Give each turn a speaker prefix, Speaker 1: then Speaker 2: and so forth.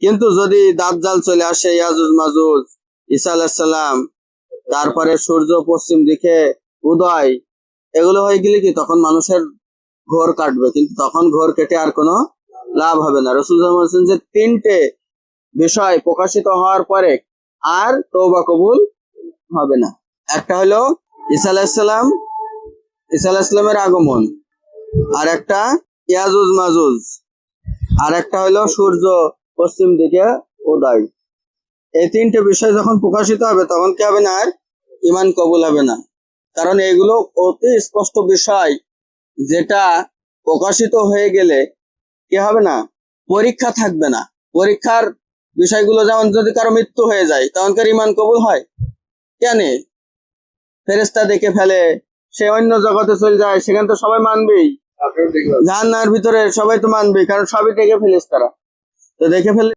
Speaker 1: কিন্তু যদি দাজ্জাল চলে আসে, ইয়াজুজ মাজুজ, ঈসা আলাইহিস সালাম, তারপরে সূর্য পশ্চিম দিকে উদয়, এগুলো হয়ে গেলে কি তখন মানুষের ঘোর কাটবে, কিন্তু তখন ঘোর কেটে আর কোনো লাভ হবে না। রাসূল সাল্লাল্লাহু আলাইহি ওয়াসাল্লাম বলেছেন যে 3টে বিষয় প্রকাশিত হওয়ার পরে আর তওবা কবুল হবে না। একটা হলো ঈসা আলাইহিস সালামের আগমন, আর একটা ইয়াজুজ মাজুজ, আর একটা হলো সূর্য পশ্চিম দিকে উদয়। এই 3টে বিষয় যখন প্রকাশিত হবে তখন কি হবে না, আর ঈমান কবুল হবে না। কারণ এগুলো অতি স্পষ্ট বিষয়, যেটা প্রকাশিত হয়ে গেলে কি হবে না, পরীক্ষা থাকবে না। পরীক্ষার বিষয়গুলো যেমন যদি কারো মৃত্যু হয়ে যায় তখন কার ঈমান কবুল হয়? কেন? ফেরেশতা দেখে ফেলে, সে অন্য জগতে চলে যায়, সেখানে তো সবাই মানবেই। জাহান্নামের ভিতরে সবাই তো মানবেই, কারণ সবই দেখে ফেলিস তারা, তো দেখে ফেলে